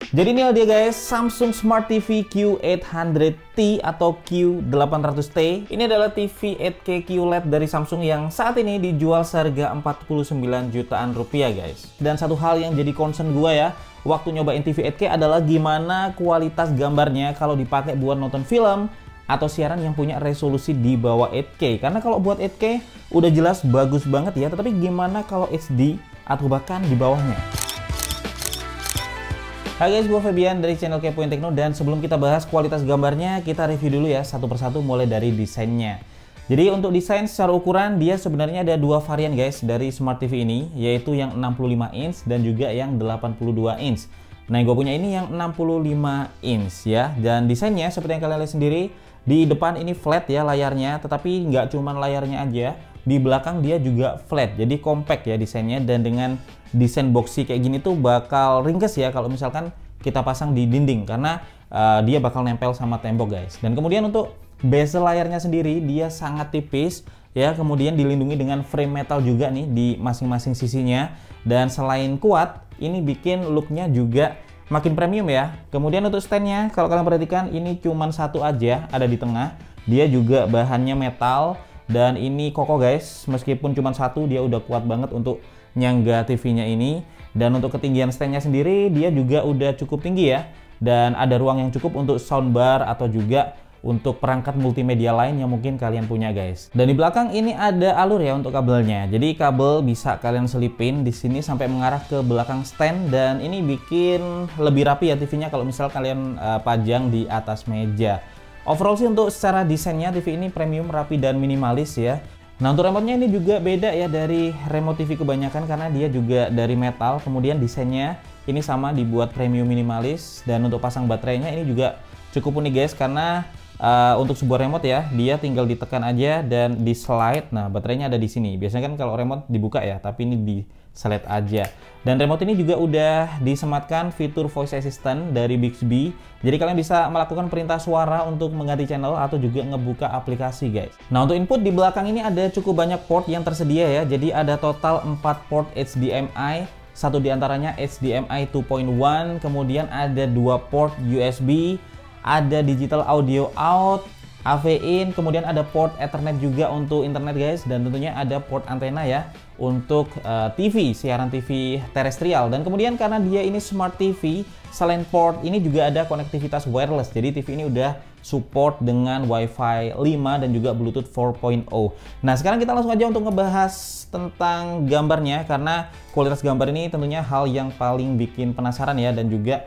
Jadi ini dia guys, Samsung Smart TV Q800T atau Q800T. Ini adalah TV 8K QLED dari Samsung yang saat ini dijual seharga 49 jutaan rupiah guys. Dan satu hal yang jadi concern gue ya, waktu nyobain TV 8K adalah gimana kualitas gambarnya kalau dipakai buat nonton film atau siaran yang punya resolusi di bawah 8K. Karena kalau buat 8K udah jelas bagus banget ya, tetapi gimana kalau HD atau bahkan di bawahnya? Hai guys, gue Febian dari channel Kepoin Tekno, dan sebelum kita bahas kualitas gambarnya, kita review dulu ya satu persatu mulai dari desainnya. Jadi untuk desain secara ukuran dia sebenarnya ada dua varian guys dari Smart TV ini, yaitu yang 65 inch dan juga yang 82 inch. Nah, gue punya ini yang 65 inch ya, dan desainnya seperti yang kalian lihat sendiri, di depan ini flat ya layarnya, tetapi nggak cuman layarnya aja, di belakang dia juga flat, jadi compact ya desainnya. Dan dengan desain boxy kayak gini tuh bakal ringkes ya kalau misalkan kita pasang di dinding, karena dia bakal nempel sama tembok guys. Dan kemudian untuk bezel layarnya sendiri dia sangat tipis ya, kemudian dilindungi dengan frame metal juga nih di masing-masing sisinya. Dan selain kuat, ini bikin looknya juga makin premium ya. Kemudian untuk standnya, kalau kalian perhatikan ini cuman satu aja ada di tengah, dia juga bahannya metal dan ini kokoh guys. Meskipun cuma satu, dia udah kuat banget untuk nyangga TV-nya ini. Dan untuk ketinggian stand-nya sendiri dia juga udah cukup tinggi ya, dan ada ruang yang cukup untuk soundbar atau juga untuk perangkat multimedia lain yang mungkin kalian punya guys. Dan di belakang ini ada alur ya untuk kabelnya. Jadi kabel bisa kalian selipin di sini sampai mengarah ke belakang stand, dan ini bikin lebih rapi ya TV-nya kalau misal kalian pajang di atas meja. Overall sih untuk secara desainnya TV ini premium, rapi dan minimalis ya. Nah, untuk remote-nya ini juga beda ya dari remote TV kebanyakan, karena dia juga dari metal. Kemudian desainnya ini sama, dibuat premium minimalis. Dan untuk pasang baterainya ini juga cukup unik guys, karena untuk sebuah remote ya, dia tinggal ditekan aja dan di slide. Nah, baterainya ada di sini. Biasanya kan kalau remote dibuka ya, tapi ini di slide aja. Dan remote ini juga udah disematkan fitur voice assistant dari Bixby. Jadi kalian bisa melakukan perintah suara untuk mengganti channel atau juga ngebuka aplikasi guys. Nah, untuk input di belakang ini ada cukup banyak port yang tersedia ya. Jadi ada total 4 port HDMI, satu diantaranya HDMI 2.1, kemudian ada 2 port USB, ada digital audio out, AV in, kemudian ada port Ethernet juga untuk internet guys, dan tentunya ada port antena ya untuk TV, siaran TV terestrial. Dan kemudian karena dia ini Smart TV, selain port ini juga ada konektivitas wireless. Jadi TV ini udah support dengan Wi-Fi 5 dan juga Bluetooth 4.0. Nah, sekarang kita langsung aja untuk ngebahas tentang gambarnya, karena kualitas gambar ini tentunya hal yang paling bikin penasaran ya, dan juga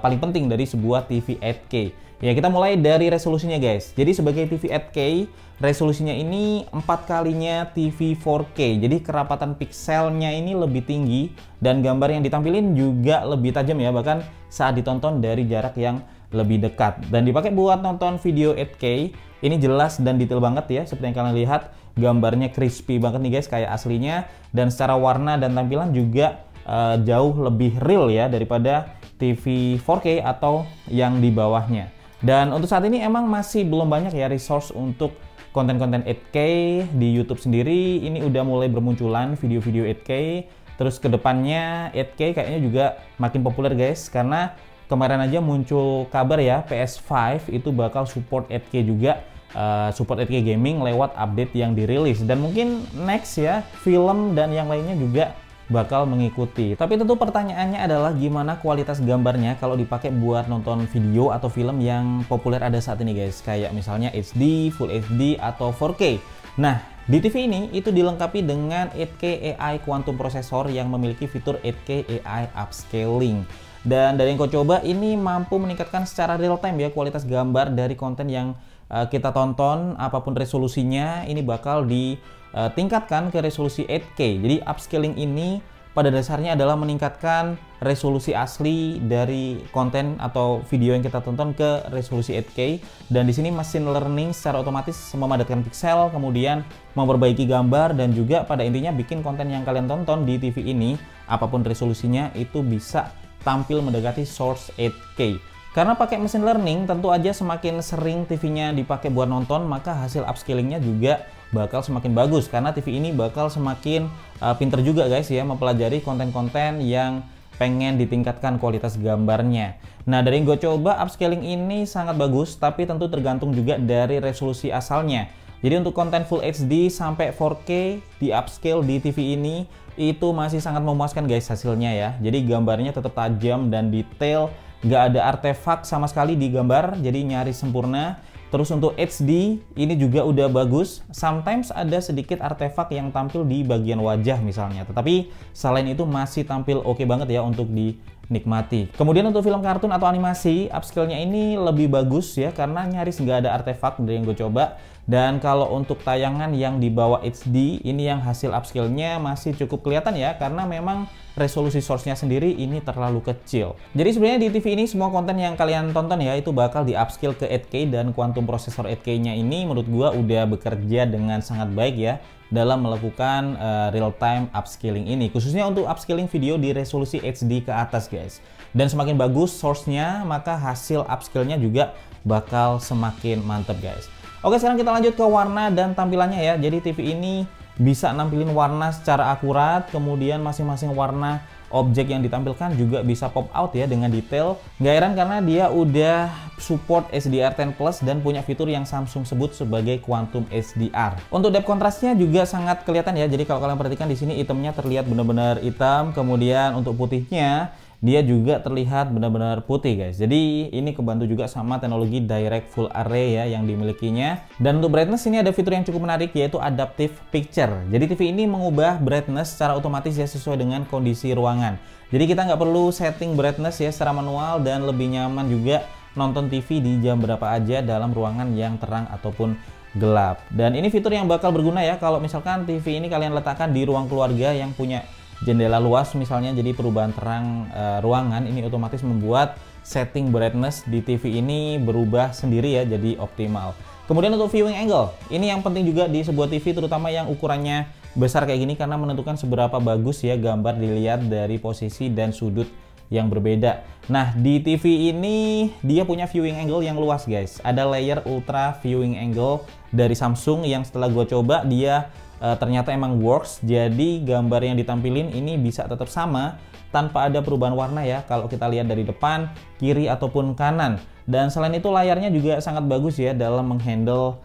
paling penting dari sebuah TV 8K. Ya, kita mulai dari resolusinya guys. Jadi sebagai TV 8K, resolusinya ini 4 kalinya TV 4K. Jadi kerapatan pixelnya ini lebih tinggi dan gambar yang ditampilin juga lebih tajam ya, bahkan saat ditonton dari jarak yang lebih dekat. Dan dipakai buat nonton video 8K, ini jelas dan detail banget ya. Seperti yang kalian lihat, gambarnya crispy banget nih guys, kayak aslinya. Dan secara warna dan tampilan juga jauh lebih real ya daripada TV 4K atau yang di bawahnya. Dan untuk saat ini emang masih belum banyak ya resource untuk konten-konten 8K di YouTube sendiri. Ini udah mulai bermunculan video-video 8K. Terus kedepannya 8K kayaknya juga makin populer guys, karena kemarin aja muncul kabar ya PS5 itu bakal support 8K juga, support 8K gaming lewat update yang dirilis. Dan mungkin next ya film dan yang lainnya juga bakal mengikuti. Tapi tentu pertanyaannya adalah gimana kualitas gambarnya kalau dipakai buat nonton video atau film yang populer ada saat ini guys, kayak misalnya HD, Full HD atau 4K. Nah, di TV ini itu dilengkapi dengan 8K AI Quantum Processor yang memiliki fitur 8K AI Upscaling. Dan dari yang kau coba ini mampu meningkatkan secara real time ya kualitas gambar dari konten yang kita tonton, apapun resolusinya ini bakal ditingkatkan ke resolusi 8K. Jadi upscaling ini pada dasarnya adalah meningkatkan resolusi asli dari konten atau video yang kita tonton ke resolusi 8K. Dan di sini machine learning secara otomatis memadatkan pixel, kemudian memperbaiki gambar, dan juga pada intinya bikin konten yang kalian tonton di TV ini, apapun resolusinya, itu bisa tampil mendekati source 8K. Karena pakai mesin learning, tentu aja semakin sering TV-nya dipakai buat nonton, maka hasil upscalingnya juga bakal semakin bagus. Karena TV ini bakal semakin pinter juga guys ya, mempelajari konten-konten yang pengen ditingkatkan kualitas gambarnya. Nah, dari yang gue coba, upscaling ini sangat bagus, tapi tentu tergantung juga dari resolusi asalnya. Jadi untuk konten Full HD sampai 4K di upscale di TV ini itu masih sangat memuaskan guys hasilnya ya. Jadi gambarnya tetap tajam dan detail, nggak ada artefak sama sekali di gambar, jadi nyaris sempurna. Terus untuk HD ini juga udah bagus. Sometimes ada sedikit artefak yang tampil di bagian wajah misalnya, tetapi selain itu masih tampil oke banget ya untuk dinikmati. Kemudian untuk film kartun atau animasi, upscale-nya ini lebih bagus ya karena nyaris nggak ada artefak dari yang gue coba. Dan kalau untuk tayangan yang di bawah HD, ini yang hasil upscale-nya masih cukup kelihatan ya, karena memang resolusi source-nya sendiri ini terlalu kecil. Jadi sebenarnya di TV ini semua konten yang kalian tonton ya, itu bakal di upscale ke 8K, dan kuantum prosesor 8K-nya ini menurut gua udah bekerja dengan sangat baik ya dalam melakukan real-time upscaling ini, khususnya untuk upscaling video di resolusi HD ke atas guys. Dan semakin bagus source-nya, maka hasil upscale-nya juga bakal semakin mantep guys. Oke, sekarang kita lanjut ke warna dan tampilannya ya. Jadi TV ini bisa nampilin warna secara akurat, kemudian masing-masing warna objek yang ditampilkan juga bisa pop out ya dengan detail. Nggak heran karena dia udah support HDR10 Plus dan punya fitur yang Samsung sebut sebagai Quantum HDR. Untuk depth contrastnya juga sangat kelihatan ya. Jadi kalau kalian perhatikan di sini hitamnya terlihat benar-benar hitam, kemudian untuk putihnya dia juga terlihat benar-benar putih guys. Jadi ini kebantu juga sama teknologi Direct Full Array ya yang dimilikinya. Dan untuk brightness ini ada fitur yang cukup menarik yaitu Adaptive Picture. Jadi TV ini mengubah brightness secara otomatis ya sesuai dengan kondisi ruangan. Jadi kita nggak perlu setting brightness ya secara manual, dan lebih nyaman juga nonton TV di jam berapa aja dalam ruangan yang terang ataupun gelap. Dan ini fitur yang bakal berguna ya kalau misalkan TV ini kalian letakkan di ruang keluarga yang punya jendela luas misalnya, jadi perubahan terang ruangan ini otomatis membuat setting brightness di TV ini berubah sendiri ya jadi optimal. Kemudian untuk viewing angle, ini yang penting juga di sebuah TV terutama yang ukurannya besar kayak gini, karena menentukan seberapa bagus ya gambar dilihat dari posisi dan sudut yang berbeda. Nah, di TV ini dia punya viewing angle yang luas guys. Ada layer ultra viewing angle dari Samsung yang setelah gue coba dia ternyata emang works. Jadi gambar yang ditampilin ini bisa tetap sama tanpa ada perubahan warna ya kalau kita lihat dari depan, kiri ataupun kanan. Dan selain itu layarnya juga sangat bagus ya dalam menghandle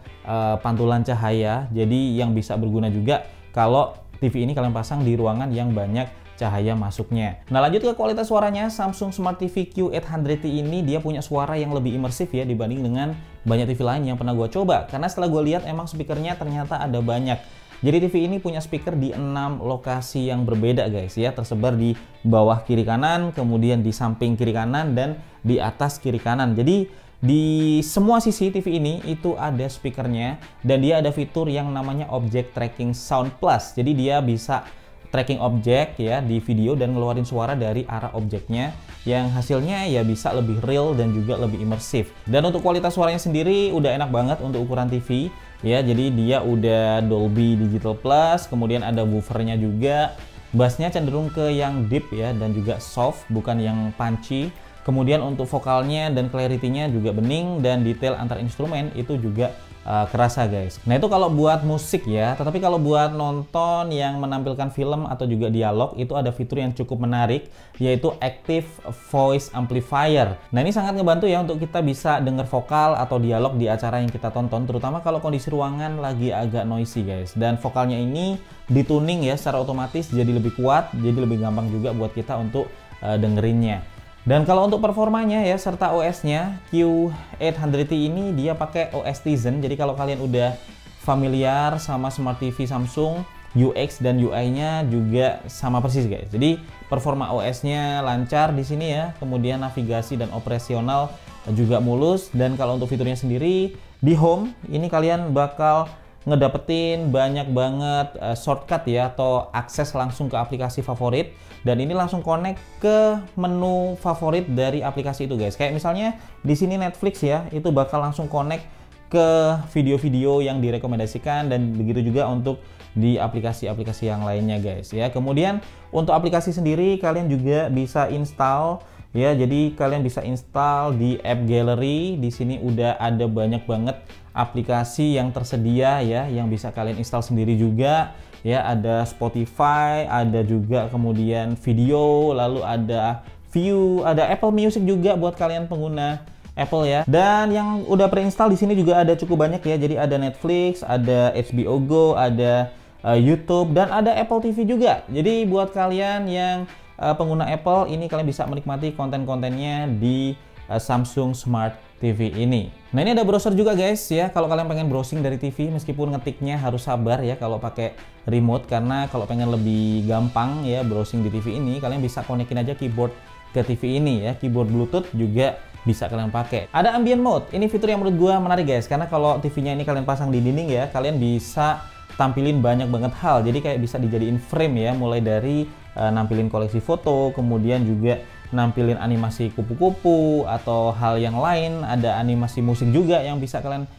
pantulan cahaya. Jadi yang bisa berguna juga kalau TV ini kalian pasang di ruangan yang banyak cahaya masuknya. Nah, lanjut ke kualitas suaranya. Samsung Smart TV Q800T ini dia punya suara yang lebih imersif ya dibanding dengan banyak TV lain yang pernah gue coba. Karena setelah gue lihat emang speakernya ternyata ada banyak. Jadi TV ini punya speaker di 6 lokasi yang berbeda guys ya, tersebar di bawah kiri kanan, kemudian di samping kiri kanan, dan di atas kiri kanan. Jadi di semua sisi TV ini itu ada speakernya, dan dia ada fitur yang namanya Object Tracking Sound Plus. Jadi dia bisa tracking objek ya di video dan ngeluarin suara dari arah objeknya, yang hasilnya ya bisa lebih real dan juga lebih imersif. Dan untuk kualitas suaranya sendiri udah enak banget untuk ukuran TV ya. Jadi dia udah Dolby Digital Plus, kemudian ada woofernya juga. Bassnya cenderung ke yang deep ya dan juga soft, bukan yang punchy. Kemudian untuk vokalnya dan clarity-nya juga bening, dan detail antar instrumen itu juga kerasa guys. Nah, itu kalau buat musik ya. Tetapi kalau buat nonton yang menampilkan film atau juga dialog, itu ada fitur yang cukup menarik yaitu Active Voice Amplifier. Nah, ini sangat ngebantu ya untuk kita bisa denger vokal atau dialog di acara yang kita tonton, terutama kalau kondisi ruangan lagi agak noisy guys. Dan vokalnya ini dituning ya secara otomatis jadi lebih kuat, jadi lebih gampang juga buat kita untuk dengerinnya. Dan kalau untuk performanya ya serta OS-nya, Q800T ini dia pakai OS Tizen. Jadi kalau kalian udah familiar sama Smart TV Samsung, UX dan UI-nya juga sama persis guys. Jadi performa OS-nya lancar di sini ya. Kemudian navigasi dan operasional juga mulus. Dan kalau untuk fiturnya sendiri di home ini kalian bakal ngedapetin banyak banget shortcut ya atau akses langsung ke aplikasi favorit, dan ini langsung connect ke menu favorit dari aplikasi itu guys. Kayak misalnya di sini Netflix ya, itu bakal langsung connect ke video-video yang direkomendasikan, dan begitu juga untuk di aplikasi-aplikasi yang lainnya guys ya. Kemudian untuk aplikasi sendiri kalian juga bisa install ya. Jadi kalian bisa install di App Gallery. Di sini udah ada banyak banget aplikasi yang tersedia ya, yang bisa kalian install sendiri juga. ya, ada Spotify, ada juga kemudian video, lalu ada View, ada Apple Music juga buat kalian pengguna Apple ya. Dan yang udah pre-install di sini juga ada cukup banyak ya. Jadi ada Netflix, ada HBO Go, ada YouTube, dan ada Apple TV juga. Jadi buat kalian yang pengguna Apple, ini kalian bisa menikmati konten-kontennya di Samsung Smart TV ini. Nah, ini ada browser juga guys ya. Kalau kalian pengen browsing dari TV, meskipun ngetiknya harus sabar ya kalau pakai remote, karena kalau pengen lebih gampang ya browsing di TV ini, kalian bisa konekin aja keyboard ke TV ini ya. Keyboard Bluetooth juga bisa kalian pakai. Ada ambient mode. Ini fitur yang menurut gua menarik guys, karena kalau TV-nya ini kalian pasang di dinding ya, kalian bisa tampilin banyak banget hal. Jadi kayak bisa dijadiin frame ya, mulai dari nampilin koleksi foto, kemudian juga nampilin animasi kupu-kupu atau hal yang lain. Ada animasi musik juga yang bisa kalian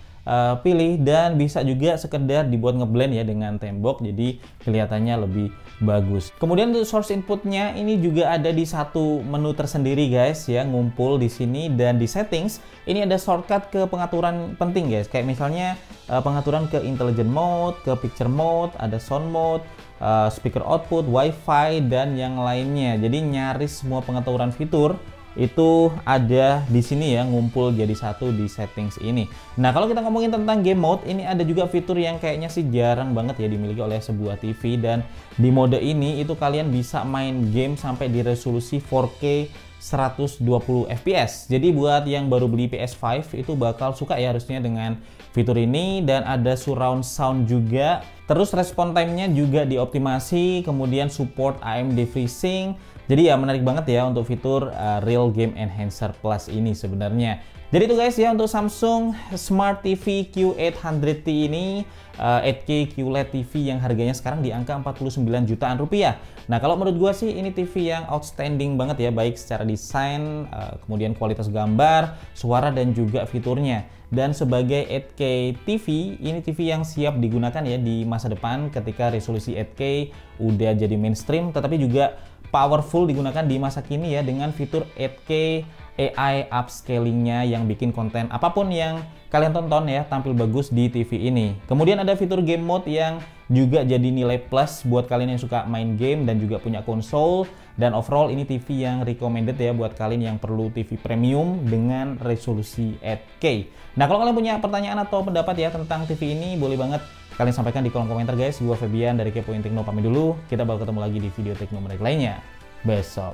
pilih, dan bisa juga sekedar dibuat ngeblend ya dengan tembok, jadi kelihatannya lebih bagus. Kemudian untuk source inputnya ini juga ada di satu menu tersendiri guys ya, ngumpul di sini. Dan di settings ini ada shortcut ke pengaturan penting guys, kayak misalnya pengaturan ke intelligent mode, ke picture mode, ada sound mode, speaker output, wifi, dan yang lainnya. Jadi nyaris semua pengaturan fitur itu ada di sini ya, ngumpul jadi satu di settings ini. Nah, kalau kita ngomongin tentang game mode, ini ada juga fitur yang kayaknya sih jarang banget ya dimiliki oleh sebuah TV. Dan di mode ini itu kalian bisa main game sampai di resolusi 4K 120 fps. Jadi buat yang baru beli PS5 itu bakal suka ya harusnya dengan fitur ini. Dan ada surround sound juga. Terus respon time-nya juga dioptimasi, kemudian support AMD FreeSync. Jadi ya menarik banget ya untuk fitur Real Game Enhancer Plus ini sebenarnya. Jadi itu guys ya untuk Samsung Smart TV Q800T ini, 8K QLED TV yang harganya sekarang di angka 49 jutaan rupiah. Nah, kalau menurut gua sih ini TV yang outstanding banget ya, baik secara desain, kemudian kualitas gambar, suara, dan juga fiturnya. Dan sebagai 8K TV, ini TV yang siap digunakan ya di masa depan ketika resolusi 8K udah jadi mainstream, tetapi juga powerful digunakan di masa kini ya dengan fitur 8K AI upscaling-nya yang bikin konten apapun yang kalian tonton ya tampil bagus di TV ini. Kemudian ada fitur game mode yang juga jadi nilai plus buat kalian yang suka main game dan juga punya konsol. Dan overall ini TV yang recommended ya buat kalian yang perlu TV premium dengan resolusi 8K. Nah, kalau kalian punya pertanyaan atau pendapat ya tentang TV ini, boleh banget kalian sampaikan di kolom komentar guys. Gua Febian dari Kepoin Tekno pamit dulu. Kita bakal ketemu lagi di video tekno menarik lainnya besok.